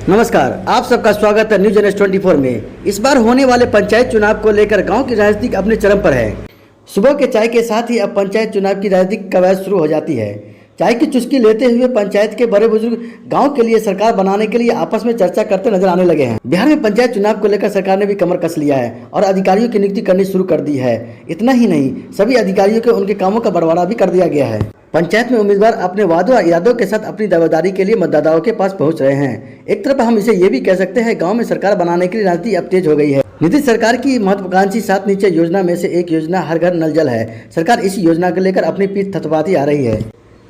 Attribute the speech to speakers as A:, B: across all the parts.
A: नमस्कार, आप सबका स्वागत है न्यूज NS24 में। इस बार होने वाले पंचायत चुनाव को लेकर गांव की राजनीति अपने चरम पर है। सुबह के चाय के साथ ही अब पंचायत चुनाव की राजनीतिक कवायद शुरू हो जाती है। चाय की चुस्की लेते हुए पंचायत के बड़े बुजुर्ग गांव के लिए सरकार बनाने के लिए आपस में चर्चा करते नजर आने लगे हैं। बिहार में पंचायत चुनाव को लेकर सरकार ने भी कमर कस लिया है और अधिकारियों की नियुक्ति करनी शुरू कर दी है। इतना ही नहीं, सभी अधिकारियों के उनके कामों का बंटवारा भी कर दिया गया है। पंचायत में उम्मीदवार अपने वादों और इरादों के साथ अपनी दावेदारी के लिए मतदाताओं के पास पहुंच रहे हैं। एक तरफ हम इसे ये भी कह सकते हैं, गांव में सरकार बनाने की राजनीति अब तेज हो गई है। नीतीश सरकार की महत्वाकांक्षी 7 निश्चय योजना में से एक योजना हर घर नल जल है। सरकार इस योजना को लेकर अपनी पीठ थपथपाती आ रही है।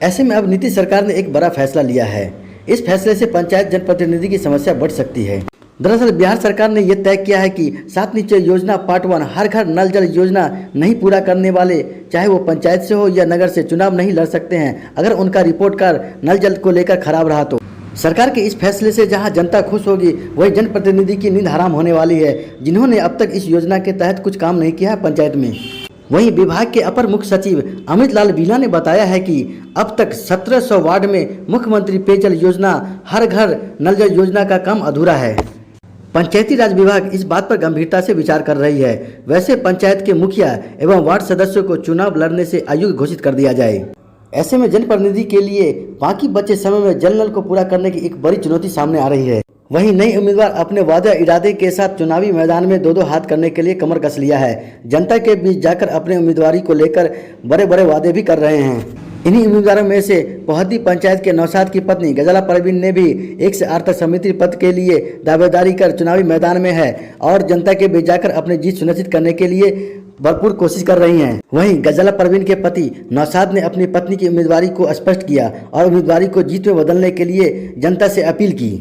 A: ऐसे में अब नीतीश सरकार ने एक बड़ा फैसला लिया है। इस फैसले से पंचायत जनप्रतिनिधि की समस्या बढ़ सकती है। दरअसल बिहार सरकार ने यह तय किया है कि 7 निश्चय योजना पार्ट 1 हर घर नल जल योजना नहीं पूरा करने वाले, चाहे वो पंचायत से हो या नगर से, चुनाव नहीं लड़ सकते हैं अगर उनका रिपोर्ट कार्ड नल जल को लेकर खराब रहा तो। सरकार के इस फैसले से जहां जनता खुश होगी, वही जनप्रतिनिधि की नींद हराम होने वाली है, जिन्होंने अब तक इस योजना के तहत कुछ काम नहीं किया है पंचायत में। वहीं विभाग के अपर मुख्य सचिव अमित लाल बीला ने बताया है कि अब तक 1700 वार्ड में मुख्यमंत्री पेयजल योजना हर घर नल जल योजना का काम अधूरा है। पंचायती राज विभाग इस बात पर गंभीरता से विचार कर रही है। वैसे पंचायत के मुखिया एवं वार्ड सदस्यों को चुनाव लड़ने से अयोग्य घोषित कर दिया जाए। ऐसे में जनप्रतिनिधि के लिए बाकी बचे समय में जल नल को पूरा करने की एक बड़ी चुनौती सामने आ रही है। वहीं नई उम्मीदवार अपने वादे इरादे के साथ चुनावी मैदान में दो हाथ करने के लिए कमर कस लिया है। जनता के बीच जाकर अपने उम्मीदवारी को लेकर बड़े बड़े वादे भी कर रहे हैं। इन्हीं उम्मीदवारों में से पोहदी पंचायत के नौशाद की पत्नी गजाला परवीन ने भी 1 से 8 तक समिति पद के लिए दावेदारी कर चुनावी मैदान में है और जनता के बीच जाकर अपनी जीत सुनिश्चित करने के लिए भरपूर कोशिश कर रही हैं। वहीं गजाला परवीन के पति नौशाद ने अपनी पत्नी की उम्मीदवारी को स्पष्ट किया और उम्मीदवारी को जीत में बदलने के लिए जनता से अपील की।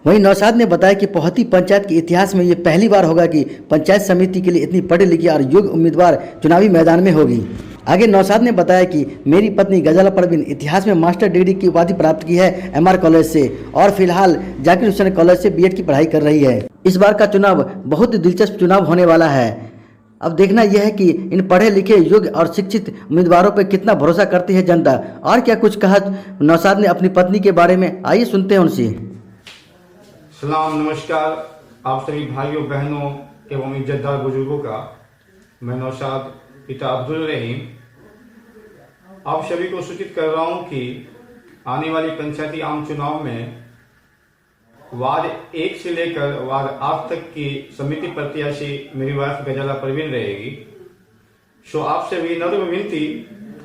A: वहीं नौशाद ने बताया कि पोहदी पंचायत के इतिहास में ये पहली बार होगा कि पंचायत समिति के लिए इतनी पढ़ी लिखी और योग्य उम्मीदवार चुनावी मैदान में होगी। आगे नौशाद ने बताया कि मेरी पत्नी गजाला परवीन इतिहास में मास्टर डिग्री की उपाधि प्राप्त की है MR कॉलेज से और फिलहाल जाकिर हुसैन कॉलेज से BEd की पढ़ाई कर रही है। इस बार का चुनाव बहुत ही दिलचस्प चुनाव होने वाला है। अब देखना यह है कि इन पढ़े लिखे योग्य और शिक्षित उम्मीदवारों पर कितना भरोसा करती है जनता। और क्या कुछ कहा नौशाद ने अपनी पत्नी के बारे में, आइए सुनते हैं उनसे।
B: सलाम, नमस्कार आप सभी भाइयों बहनों एवं इज्जतदार बुजुर्गों का। मैं नौशाद पिता अब्दुल रहीम आप सभी को सूचित कर रहा हूं कि आने वाली पंचायती आम चुनाव में वार्ड 1 से लेकर वार्ड 8 तक की समिति प्रत्याशी मेरी वाइफ गजाला परवीन रहेगी। सो आपसे भी नम्र विनती,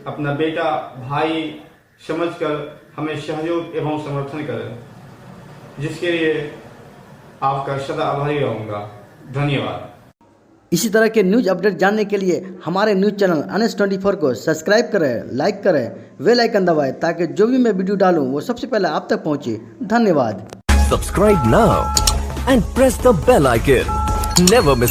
B: अपना बेटा भाई समझकर हमें सहयोग एवं समर्थन करें, जिसके लिए आपका सदा आभारी रहूंगा। धन्यवाद।
A: इसी तरह के न्यूज अपडेट जानने के लिए हमारे न्यूज चैनल NS24 को सब्सक्राइब करें, लाइक करें, बेल आइकन दबाएं ताकि जो भी मैं वीडियो डालूं वो सबसे पहले आप तक पहुंचे। धन्यवाद।
C: Subscribe now and press the bell icon. Never miss